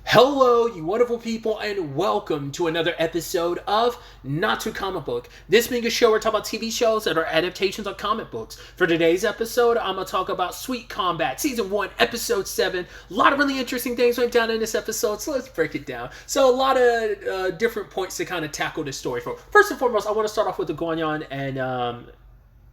Hello, you wonderful people, and welcome to another episode of Not Too Comic Book. This being a show where I talk about TV shows that are adaptations of comic books. For today's episode, I'm going to talk about Sweet Combat, Season 1, Episode 7. A lot of really interesting things went down in this episode, so let's break it down. So a lot of different points to kind of tackle this story for. First and foremost, I want to start off with the Guanyan and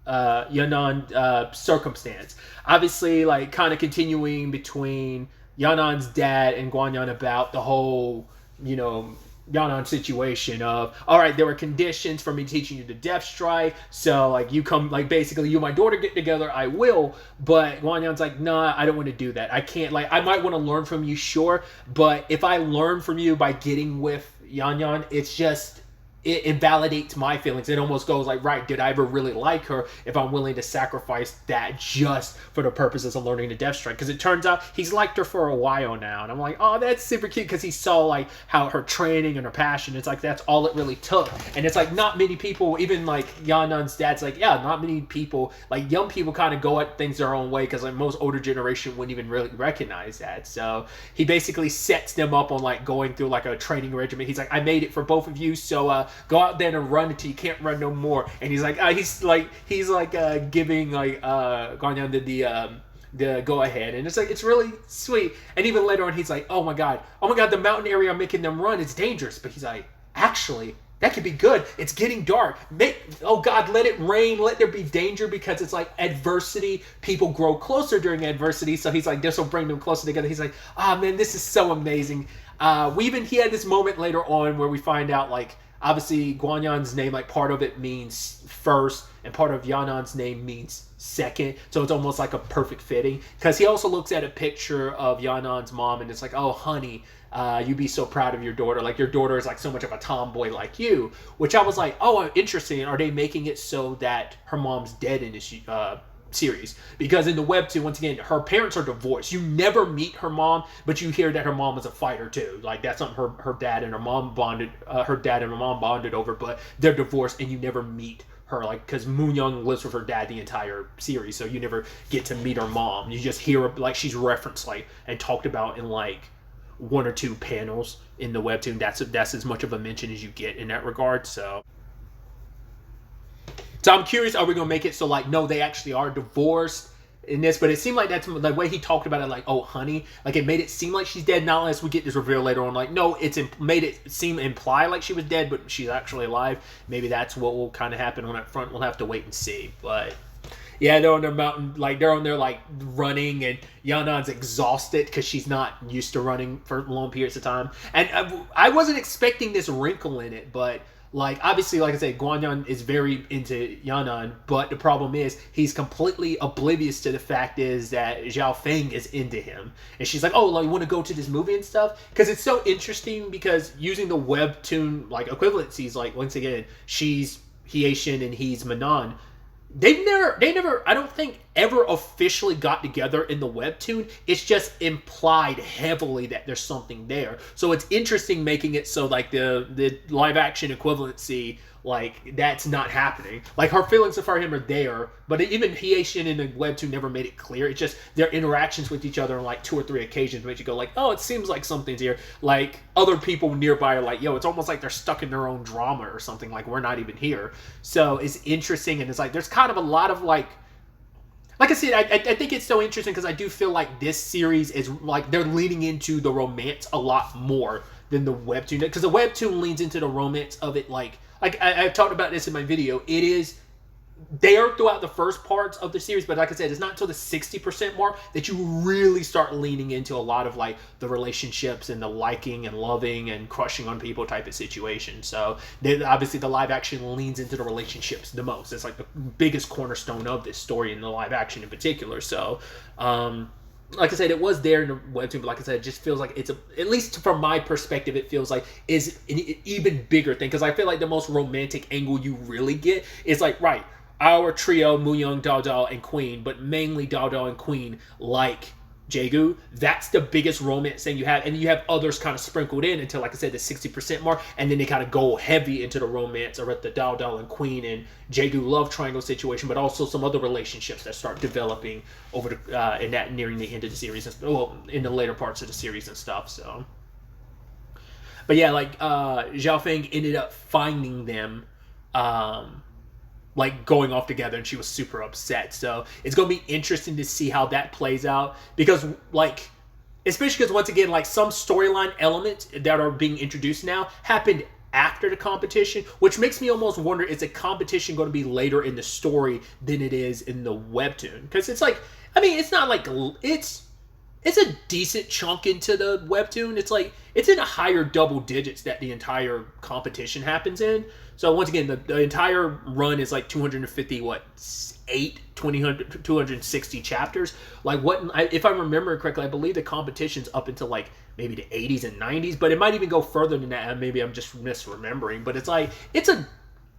Yanan circumstance. Obviously, like, kind of continuing between Yanan's dad and Guanyan about the whole, Yanan situation of, all right, there were conditions for me teaching you the death strike, so, like, you come, like, basically, you and my daughter get together, I will, but Guanyan's like, nah, I don't want to do that. I can't, like, I might want to learn from you, sure, but if I learn from you by getting with Yan, it's just, it invalidates my feelings. It almost goes like, right, did I ever really like her if I'm willing to sacrifice that just for the purposes of learning the death strike? Because it turns out he's liked her for a while now. And I'm like, oh, that's super cute, because he saw like how her training and her passion, it's like that's all it really took. And it's like not many people, even like Yanan's dad's like, yeah, not many people, like young people kind of go at things their own way, because like most older generation wouldn't even really recognize that. So he basically sets them up on like going through like a training regimen. He's like, I made it for both of you, so go out there and run until you can't run no more. And he's like, giving like Guanyan the go ahead, and it's like it's really sweet. And even later on, he's like, oh my god, the mountain area I'm making them run is dangerous. But he's like, actually, that could be good. It's getting dark. Oh God, let it rain. Let there be danger, because it's like adversity. People grow closer during adversity. So he's like, this will bring them closer together. He's like, ah, man, this is so amazing. He had this moment later on where we find out, like, obviously Guanyan's name, like, part of it means first and part of Yanan's name means second. So it's almost like a perfect fitting, because he also looks at a picture of Yanan's mom and it's like, oh honey, you'd be so proud of your daughter. Like, your daughter is like so much of a tomboy like you, which I was like, oh, interesting. Are they making it so that her mom's dead in this series? Because in the webtoon, once again, her parents are divorced. You never meet her mom, but you hear that her mom is a fighter too. Like, that's something her dad and her mom bonded. Her dad and her mom bonded over, but they're divorced, and you never meet her. Like, because Moon Young lives with her dad the entire series, so you never get to meet her mom. You just hear her, like, she's referenced like and talked about in like one or two panels in the webtoon. That's as much of a mention as you get in that regard. So I'm curious, are we going to make it so, like, no, they actually are divorced in this? But it seemed like that's the way he talked about it, like, oh, honey. Like, it made it seem like she's dead, not unless we get this reveal later on. Like, no, made it seem imply like she was dead, but she's actually alive. Maybe that's what will kind of happen on that front. We'll have to wait and see. But yeah, they're on their mountain, like, they're on there, like, running, and Yanan's exhausted because she's not used to running for long periods of time. And I wasn't expecting this wrinkle in it, but like, obviously, like I said, Guanyan is very into Yanan, but the problem is he's completely oblivious to the fact is that Zhao Feng is into him. And she's like, oh, like, you want to go to this movie and stuff? Because it's so interesting, because using the webtoon, like, equivalencies, like, once again, she's Hieshin and he's Manon. They never, I don't think, ever officially got together in the webtoon. It's just implied heavily that there's something there. So it's interesting making it so, like, the live action equivalency, like, that's not happening. Like, her feelings for him are there, but even Hieshin in the webtoon never made it clear. It's just their interactions with each other on like 2 or 3 occasions make you go like, oh, it seems like something's here. Like, other people nearby are like, yo, it's almost like they're stuck in their own drama or something. Like, we're not even here. So it's interesting, and it's like there's kind of a lot of like I said, I think it's so interesting, because I do feel like this series is like they're leaning into the romance a lot more than the webtoon, because the webtoon leans into the romance of it like I've talked about this in my video. It is there throughout the first parts of the series, but like I said, it's not until the 60% mark that you really start leaning into a lot of like the relationships and the liking and loving and crushing on people type of situation. So obviously the live action leans into the relationships the most. It's like the biggest cornerstone of this story in the live action in particular. So like I said, it was there in the webtoon, but like I said, it just feels like it's at least from my perspective, it feels like is an even bigger thing, because I feel like the most romantic angle you really get is like, right, our trio, Moonyoung, Dao Dao, and Queen, but mainly Dao Dao and Queen, like Jaegu. That's the biggest romance thing you have, and you have others kind of sprinkled in until, like I said, the 60% mark, and then they kind of go heavy into the romance, or at the Dao Dao and Queen and Jaegu love triangle situation, but also some other relationships that start developing over the in that nearing the end of the series, well, in the later parts of the series and stuff. So But yeah, like Zhao Feng ended up finding them, like going off together, and she was super upset. So it's gonna be interesting to see how that plays out, because like, especially because once again, like some storyline elements that are being introduced now happened after the competition, which makes me almost wonder, is a competition going to be later in the story than it is in the webtoon? Because it's like, I mean, it's not like it's a decent chunk into the webtoon. It's like it's in a higher double digits that the entire competition happens in. So once again, the entire run is like 250 260 chapters. Like if I remember correctly, I believe the competition's up until like maybe the 80s and 90s, but it might even go further than that. Maybe I'm just misremembering, but it's like it's a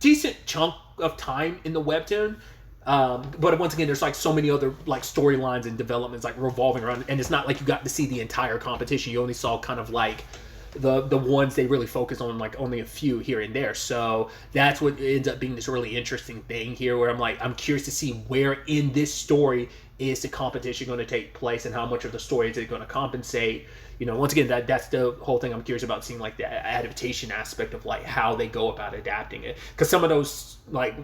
decent chunk of time in the webtoon. But once again, there's like so many other like storylines and developments like revolving around, and it's not like you got to see the entire competition. You only saw kind of like the ones they really focus on, like only a few here and there. So that's what ends up being this really interesting thing here, where I'm curious to see where in this story is the competition going to take place, and how much of the story is it going to compensate. You know, once again, that's the whole thing I'm curious about, seeing like the adaptation aspect of like how they go about adapting it, because some of those like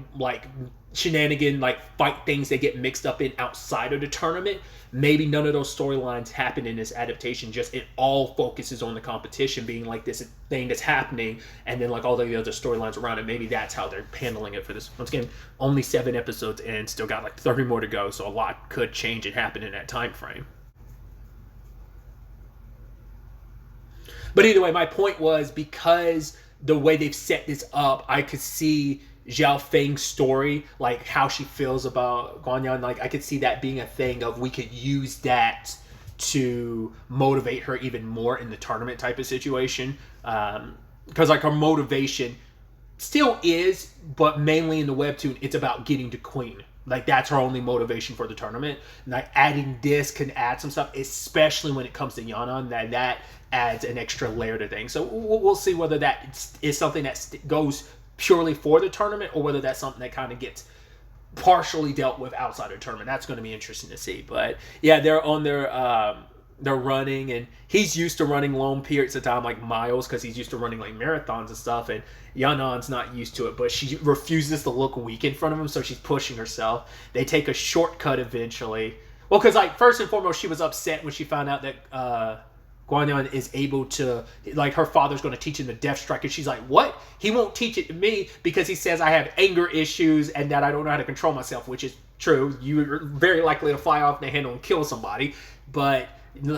shenanigan like fight things they get mixed up in outside of the tournament, maybe none of those storylines happen in this adaptation. Just it all focuses on the competition being like this thing that's happening, and then like all the other storylines around it, maybe that's how they're handling it for this. Once again, only 7 episodes and still got like 30 more to go, so a lot could change and happen in that time frame. But either way, my point was, because the way they've set this up, I could see Zhao Feng's story, like how she feels about Guanyan, like I could see that being a thing of we could use that to motivate her even more in the tournament type of situation. Because like her motivation still is, but mainly in the webtoon, it's about getting to Queen. Like that's her only motivation for the tournament. And like adding this can add some stuff, especially when it comes to Yanan. That adds an extra layer to things. So we'll see whether that is something that goes purely for the tournament, or whether that's something that kind of gets partially dealt with outside of the tournament. That's going to be interesting to see. But yeah, they're on they're running, and he's used to running long periods of time, like miles, because he's used to running like marathons and stuff, and Yanan's not used to it, but she refuses to look weak in front of him, so she's pushing herself. They take a shortcut eventually. Well, because like first and foremost, she was upset when she found out that Guanyan is able to, like, her father's going to teach him the Death Strike, and she's like, what? He won't teach it to me because he says I have anger issues and that I don't know how to control myself, which is true. You're very likely to fly off the handle and kill somebody, but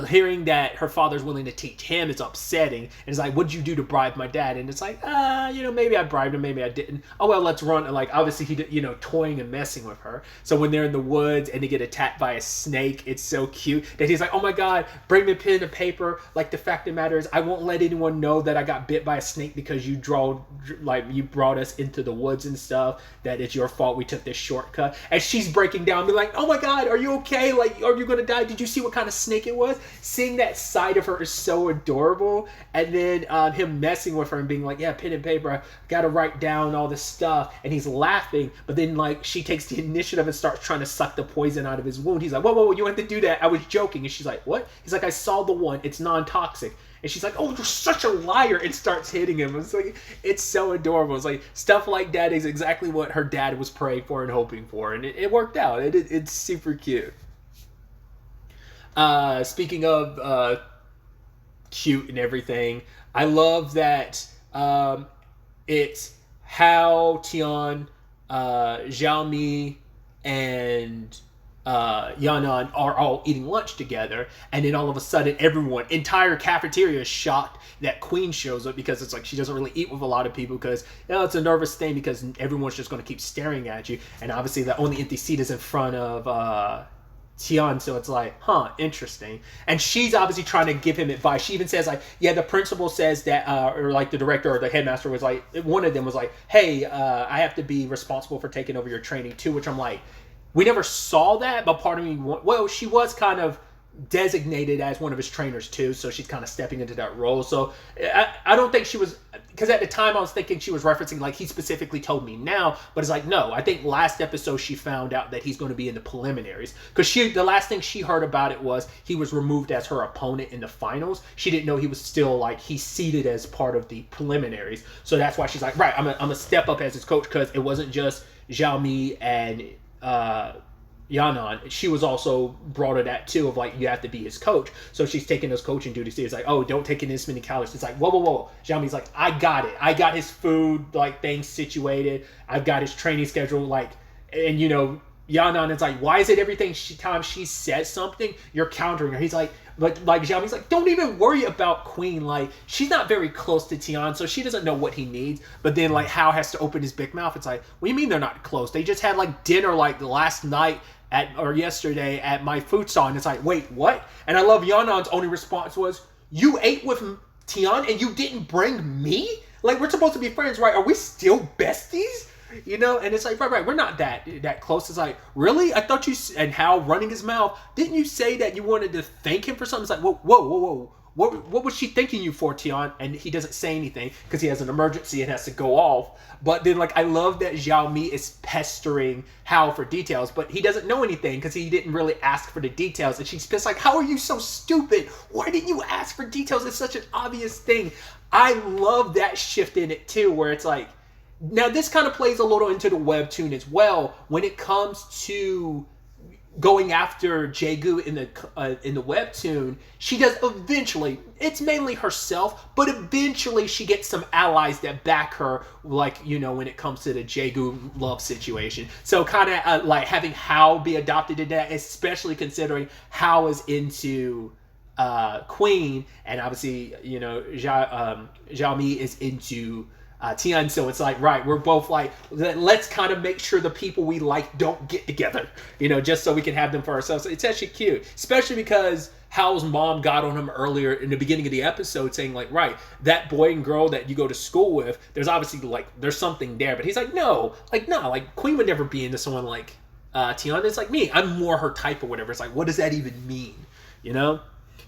hearing that her father's willing to teach him is upsetting. And it's like, what'd you do to bribe my dad? And it's like, maybe I bribed him, maybe I didn't. Oh well, let's run. And like, obviously he did, toying and messing with her. So when they're in the woods and they get attacked by a snake, it's so cute that he's like, oh my god, bring me pen and paper. Like, the fact of the matter is, I won't let anyone know that I got bit by a snake because you brought us into the woods and stuff. That it's your fault we took this shortcut. And she's breaking down, be like, oh my god, are you okay? Like, are you gonna die? Did you see what kind of snake it was? Seeing that side of her is so adorable. And then him messing with her and being like, yeah, pen and paper, I gotta write down all this stuff. And he's laughing, but then like she takes the initiative and starts trying to suck the poison out of his wound. He's like, whoa, you don't have to do that, I was joking. And she's like, what? He's like, I saw the one, it's non-toxic. And she's like, oh, you're such a liar, and starts hitting him. It's like, it's so adorable. It's like, stuff like that is exactly what her dad was praying for and hoping for, and it worked out. It's super cute. Speaking of cute and everything, I love that it's how Tian, Xiaomi, and Yanan are all eating lunch together, and then all of a sudden entire cafeteria is shocked that Queen shows up, because it's like she doesn't really eat with a lot of people because it's a nervous thing because everyone's just going to keep staring at you, and obviously the only empty seat is in front of Tian, so it's like, interesting. And she's obviously trying to give him advice. She even says like, yeah, the principal says that, or like the director or the headmaster was like, one of them was like, hey, I have to be responsible for taking over your training too, which I'm like, we never saw that, but part of me, well, she was kind of designated as one of his trainers too, so she's kind of stepping into that role. So I don't think she was, because at the time I was thinking she was referencing like he specifically told me now, but it's like no, I think last episode she found out that he's going to be in the preliminaries, because the last thing she heard about it was he was removed as her opponent in the finals. She didn't know he was still like he's seated as part of the preliminaries, so that's why she's like, right, I'm gonna step up as his coach, because it wasn't just Zhao Mi and Yanan. She was also brought to that too of like you have to be his coach, so she's taking those coaching duties. It's like, oh, don't take in this many calories. It's like whoa. Xiaomi's like, I got it. I got his food like things situated. I've got his training schedule like, and you know Yanan is like, why is it everything time she says something you're countering her? He's like, but like Xiaomi's like, don't even worry about Queen. Like she's not very close to Tian, so she doesn't know what he needs. But then like Hao has to open his big mouth. It's like, what do you mean they're not close? They just had like dinner like last night or yesterday at my food stall, and it's like, wait, what? And I love Yanan's only response was, you ate with Tian and you didn't bring me? Like, we're supposed to be friends, right? Are we still besties? You know, and it's like, right, we're not that close. It's like, really? I thought you, and Hal running his mouth, didn't you say that you wanted to thank him for something? It's like, whoa. What was she thanking you for, Tian? And he doesn't say anything because he has an emergency and has to go off. But then, like, I love that Zhao Mi is pestering Hao for details, but he doesn't know anything because he didn't really ask for the details. And she's just like, how are you so stupid? Why didn't you ask for details? It's such an obvious thing. I love that shift in it, too, where it's like, now this kind of plays a little into the webtoon as well when it comes to going after Jaegu in the webtoon. She does eventually, it's mainly herself, but eventually she gets some allies that back her, like, you know, when it comes to the Jaegu love situation. So kind of like having Hao be adopted in that, especially considering Hao is into Queen, and obviously, you know, Zhao Mi is into Tian, so it's like, right, we're both like, let's kind of make sure the people we like don't get together, you know, just so we can have them for ourselves. It's actually cute, especially because Hal's mom got on him earlier in the beginning of the episode saying like, right, that boy and girl that you go to school with, there's obviously like, there's something there, but he's like, no, like Queen would never be into someone like Tian. It's like me, I'm more her type or whatever. It's like, what does that even mean, you know?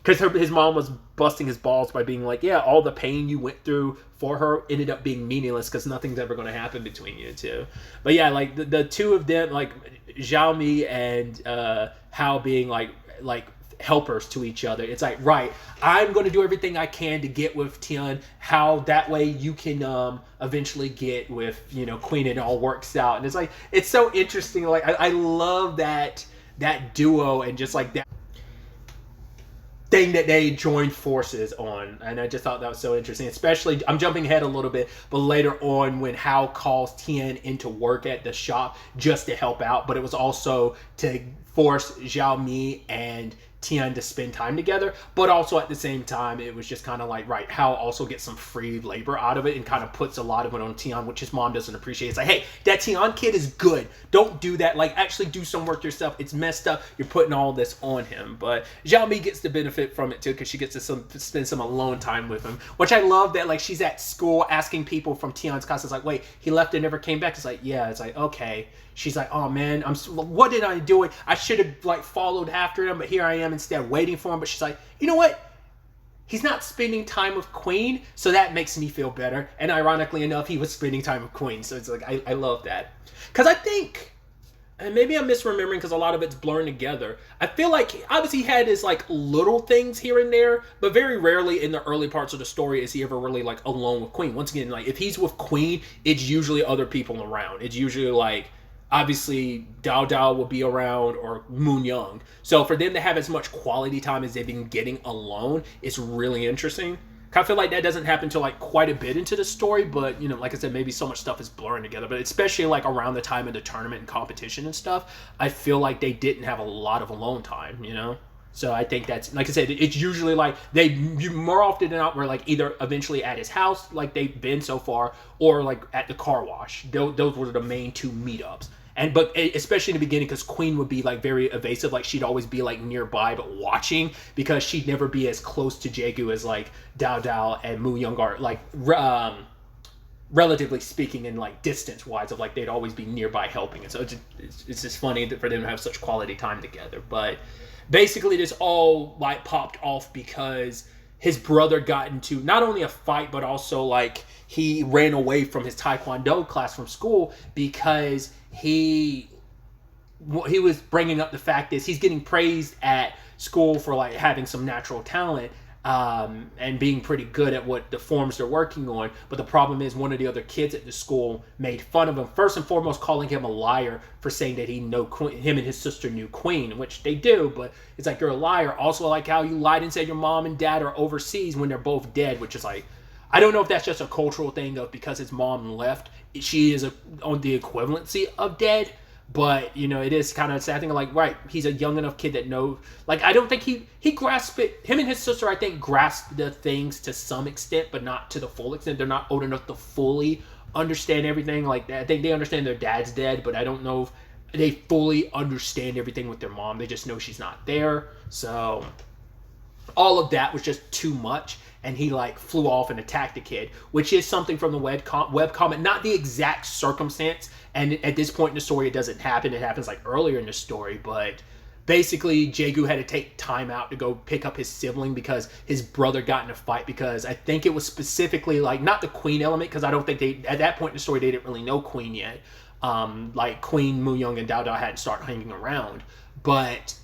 Because his mom was busting his balls by being like, yeah, all the pain you went through for her ended up being meaningless because nothing's ever going to happen between you two. But yeah, like the two of them, like Zhao Mi and Hao being like helpers to each other. It's like, right, I'm going to do everything I can to get with Tian. How that way you can eventually get with, you know, Queen, and it all works out. And it's like, it's so interesting. Like I love that duo and just like that thing that they joined forces on, and I just thought that was so interesting. Especially, I'm jumping ahead a little bit, but later on when Hao calls Tian into work at the shop just to help out, but it was also to force Zhao Mi and Tian to spend time together, but also at the same time it was just kind of like, right, Hao also gets some free labor out of it and kind of puts a lot of it on Tian, which his mom doesn't appreciate. It's like, hey, that Tian kid is good, don't do that, like actually do some work yourself, it's messed up, you're putting all this on him. But Zhao Mi gets the benefit from it too, because she gets to spend some alone time with him, which I love. That like she's at school asking people from Tian's class, it's like, wait, he left and never came back. It's like, yeah. It's like, okay. She's like, oh man, what did I do? I should have like followed after him, but here I am instead waiting for him. But she's like, you know what? He's not spending time with Queen, so that makes me feel better. And ironically enough, he was spending time with Queen. So it's like, I love that. Because I think, and maybe I'm misremembering because a lot of it's blurring together, I feel like obviously he had his like little things here and there, but very rarely in the early parts of the story is he ever really like alone with Queen. Once again, like if he's with Queen, it's usually other people around. It's usually like, obviously Dao Dao will be around, or Moon Young. So for them to have as much quality time as they've been getting alone is really interesting. I feel like that doesn't happen until like quite a bit into the story, but you know, like I said, maybe so much stuff is blurring together. But especially like around the time of the tournament and competition and stuff, I feel like they didn't have a lot of alone time, you know? So I think that's, like I said, it's usually like more often than not, we're like either eventually at his house, like they've been so far, or like at the car wash. Those were the main two meetups. But especially in the beginning, because Queen would be like very evasive, like she'd always be like nearby but watching, because she'd never be as close to Jaegu as like Dao Dao and Mu Young are, like relatively speaking, in like distance wise, of like they'd always be nearby helping. And so it's just funny for them to have such quality time together. But basically this all like popped off because his brother got into not only a fight, but also like he ran away from his taekwondo class from school because he was bringing up the fact is he's getting praised at school for like having some natural talent, and being pretty good at what the forms they're working on. But the problem is one of the other kids at the school made fun of him, first and foremost calling him a liar for saying that him and his sister knew Queen, which they do, but it's like, you're a liar. Also, like how you lied and said your mom and dad are overseas when they're both dead, which is like, I don't know if that's just a cultural thing of because his mom left, she is on the equivalency of dead. But, you know, it is kind of a sad thing. Like, right, he's a young enough kid that knows. Like, I don't think he grasped it. Him and his sister, I think, grasped the things to some extent, but not to the full extent. They're not old enough to fully understand everything. Like, I think they understand their dad's dead, but I don't know if they fully understand everything with their mom. They just know she's not there. So, all of that was just too much. And he like flew off and attacked the kid, which is something from the web comment, not the exact circumstance. And at this point in the story, it doesn't happen. It happens like earlier in the story, but basically Jaegu had to take time out to go pick up his sibling because his brother got in a fight, because I think it was specifically like not the Queen element, because I don't think they, at that point in the story, they didn't really know Queen yet. Like Queen, Mu Young, and Dao Dao hadn't started hanging around, but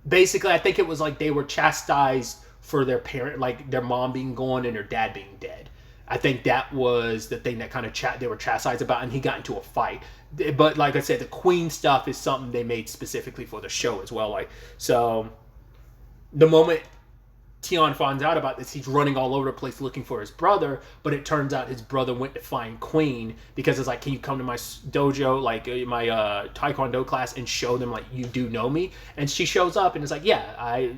basically I think it was like they were chastised for their parent, like their mom being gone and their dad being dead. I think that was the thing that kind of they were chastised about, and he got into a fight. But like I said, the Queen stuff is something they made specifically for the show as well. Like, so the moment Tion finds out about this, he's running all over the place looking for his brother, but it turns out his brother went to find Queen because it's like, can you come to my dojo, like my taekwondo class, and show them like you do know me? And she shows up and it's like, yeah, I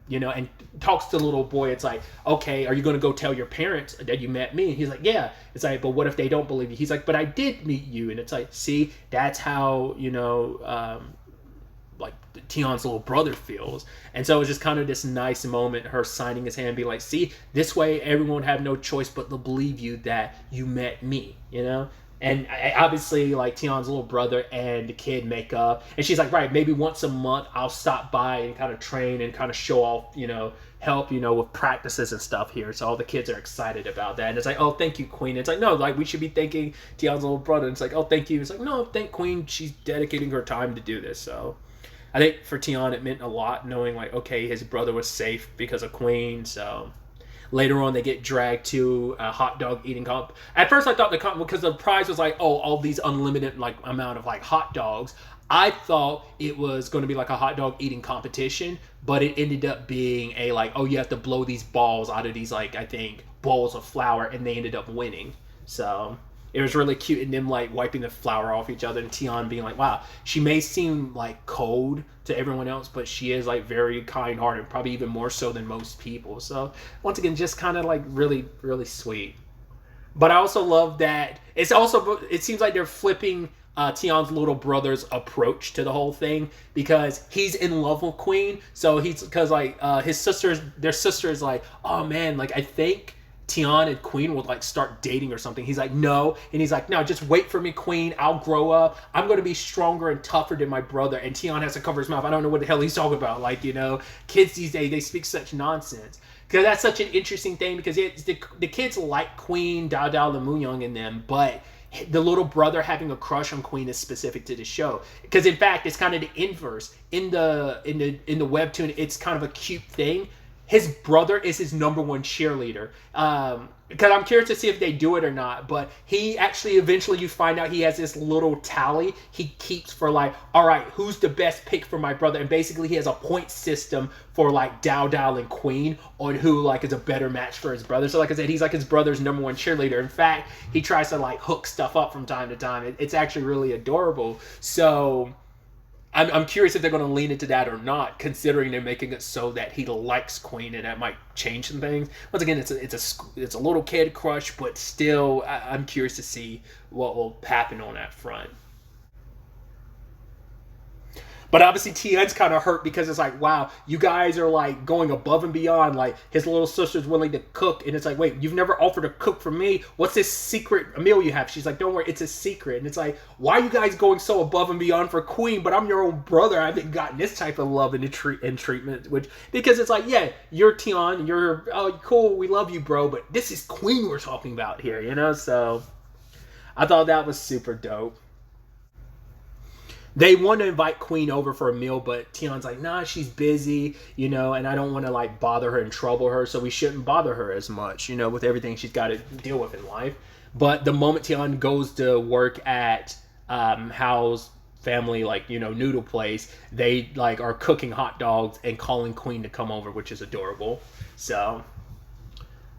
you know, and talks to the little boy. It's like, okay, are you going to go tell your parents that you met me? And he's like, yeah. It's like, but what if they don't believe you? He's like, but I did meet you. And it's like, see, that's how, you know, like Tion's little brother feels. And so it was just kind of this nice moment, her signing his hand, be like, see, this way everyone would have no choice but to believe you that you met me, you know? And obviously, like, Tion's little brother and the kid make up. And she's like, right, maybe once a month I'll stop by and kind of train and kind of show off, you know, help, you know, with practices and stuff here. So all the kids are excited about that. And it's like, oh, thank you, Queen. And it's like, no, like, we should be thanking Tion's little brother. And it's like, oh, thank you. It's like, no, thank Queen. She's dedicating her time to do this. So I think for Tion, it meant a lot knowing, like, okay, his brother was safe because of Queen. So later on, they get dragged to a hot dog eating comp. At first, I thought because the prize was like, oh, all these unlimited like amount of like hot dogs. I thought it was going to be like a hot dog eating competition, but it ended up being a like, oh, you have to blow these balls out of these like, I think, bowls of flour, and they ended up winning. So it was really cute, and them like wiping the flour off each other, and Tion being like, wow, she may seem like cold to everyone else, but she is like very kind-hearted, probably even more so than most people. So once again, just kind of like really, really sweet. But I also love that it seems like they're flipping Tion's little brother's approach to the whole thing, because he's in love with Queen. So because like their sister is like, oh man, like I think Tion and Queen will like start dating or something. He's like, no. And he's like, no, just wait for me, Queen. I'll grow up. I'm going to be stronger and tougher than my brother. And Tion has to cover his mouth. I don't know what the hell he's talking about. Like, you know, kids these days, they speak such nonsense. Because that's such an interesting thing, because the kids like Queen, Dao Dao, the Mu Young in them, but the little brother having a crush on Queen is specific to the show. Because in fact, it's kind of the inverse. In the webtoon, it's kind of a cute thing. His brother is his number one cheerleader. Because I'm curious to see if they do it or not. But he actually, eventually you find out he has this little tally he keeps for like, all right, who's the best pick for my brother? And basically he has a point system for like Dao Dao and Queen on who like is a better match for his brother. So like I said, he's like his brother's number one cheerleader. In fact, he tries to like hook stuff up from time to time. It's actually really adorable. So I'm curious if they're going to lean into that or not, considering they're making it so that he likes Queen, and that might change some things. Once again, it's a little kid crush, but still, I'm curious to see what will happen on that front. But obviously Tien's kind of hurt because it's like, wow, you guys are like going above and beyond. Like his little sister's willing to cook, and it's like, wait, you've never offered to cook for me? What's this secret meal you have? She's like, don't worry, it's a secret. And it's like, why are you guys going so above and beyond for Queen? But I'm your own brother. I haven't gotten this type of love and treatment. Which, because it's like, yeah, you're Tien, you're cool, we love you, bro. But this is Queen we're talking about here, you know? So I thought that was super dope. They want to invite Queen over for a meal, but Tien's like, nah, she's busy, you know, and I don't want to like bother her and trouble her, so we shouldn't bother her as much, you know, with everything she's got to deal with in life. But the moment Tien goes to work at Hao's family, like, you know, noodle place, they like are cooking hot dogs and calling Queen to come over, which is adorable. So,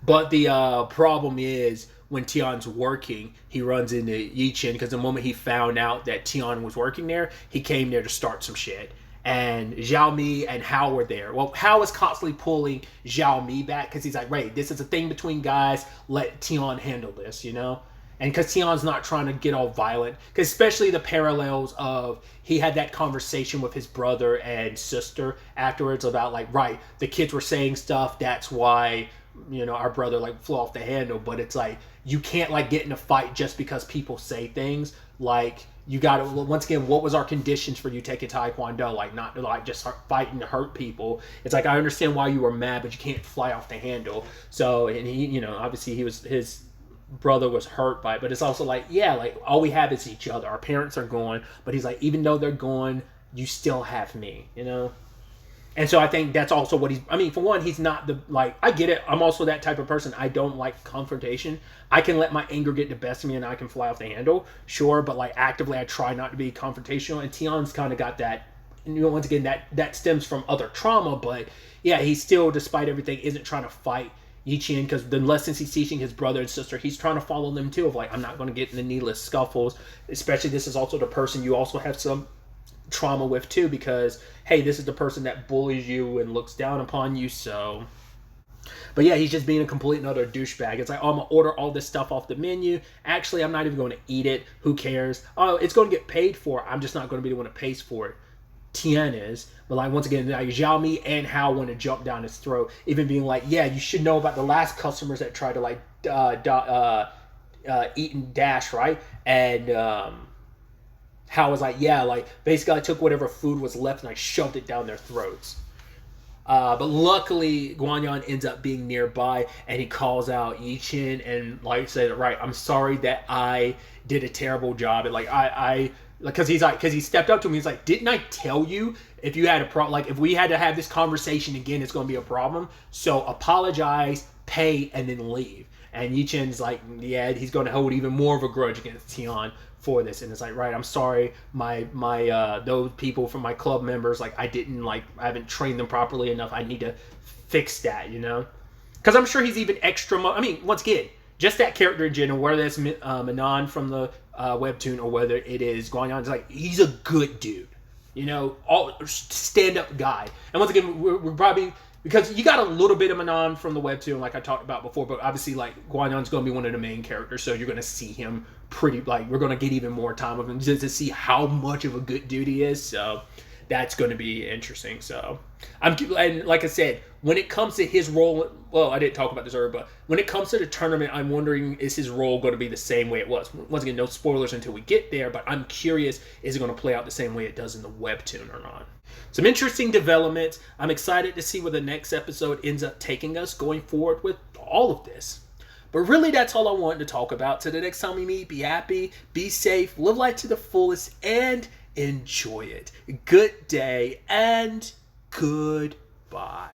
but the problem is, when Tien's working, he runs into Yi-Chen because the moment he found out that Tien was working there, he came there to start some shit. And Zhao Mi and Hao were there. Well, Hao is constantly pulling Zhao Mi back because he's like, right, this is a thing between guys. Let Tien handle this, you know? And because Tien's not trying to get all violent, because especially the parallels of he had that conversation with his brother and sister afterwards about like, right, the kids were saying stuff, that's why, you know, our brother like flew off the handle. But it's like, you can't like get in a fight just because people say things. Like, you gotta, once again, what was our conditions for you taking Taekwondo? Like, not to like just fighting to hurt people. It's like, I understand why you were mad, but you can't fly off the handle. So, and he, you know, obviously his brother was hurt by it, but it's also like, yeah, like all we have is each other. Our parents are gone, but he's like, even though they're gone, you still have me, you know? And so I think that's also what he's, I mean, for one, he's not the, like, I get it. I'm also that type of person. I don't like confrontation. I can let my anger get the best of me and I can fly off the handle. Sure. But like actively, I try not to be confrontational. And Tien's kind of got that, you know, once again, that stems from other trauma. But yeah, he still, despite everything, isn't trying to fight Yi-Chen, because the lessons he's teaching his brother and sister, he's trying to follow them too, of like, I'm not going to get in the needless scuffles. Especially, this is also the person you also have some trauma with too, because hey, this is the person that bullies you and looks down upon you. So, but yeah, he's just being a complete and utter douchebag. It's like, oh, I'm gonna order all this stuff off the menu. Actually, I'm not even going to eat it. Who cares? Oh, it's going to get paid for. I'm just not going to be the one that pays for it. Tien is. But like, once again, like Zhao Mi and Hao want to jump down his throat, even being like, yeah, you should know about the last customers that tried to like eat and dash, right? And Hao was like, yeah, like, basically I took whatever food was left and I shoved it down their throats. But luckily, Guanyan ends up being nearby, and he calls out Yi-Chen and, like, said, right, I'm sorry that I did a terrible job. And, like, because he stepped up to him, he's like, didn't I tell you if you had a problem, like, if we had to have this conversation again, it's going to be a problem. So apologize, pay, and then leave. And Yi-Chen's like, yeah, he's going to hold even more of a grudge against Tien for this. And it's like, right, I'm sorry, my those people from my club members, like, I haven't trained them properly enough. I need to fix that, you know? Because I'm sure he's even extra, I mean, once again, just that character in general, whether that's Manon from the webtoon or whether it is Guanyan, it's like, he's a good dude, you know, all stand-up guy. And once again, we're probably, because you got a little bit of Manon from the webtoon, like I talked about before, but obviously, like, Guanyan's going to be one of the main characters, so you're going to see him pretty, like, we're going to get even more time of him just to see how much of a good dude he is, so that's going to be interesting. So, and like I said, when it comes to his role, well, I didn't talk about this earlier, but when it comes to the tournament, I'm wondering, is his role going to be the same way it was? Once again, no spoilers until we get there, but I'm curious, is it going to play out the same way it does in the webtoon or not? Some interesting developments. I'm excited to see where the next episode ends up taking us going forward with all of this. But really, that's all I wanted to talk about. Till the next time we meet, be happy, be safe, live life to the fullest, and enjoy it. Good day and goodbye.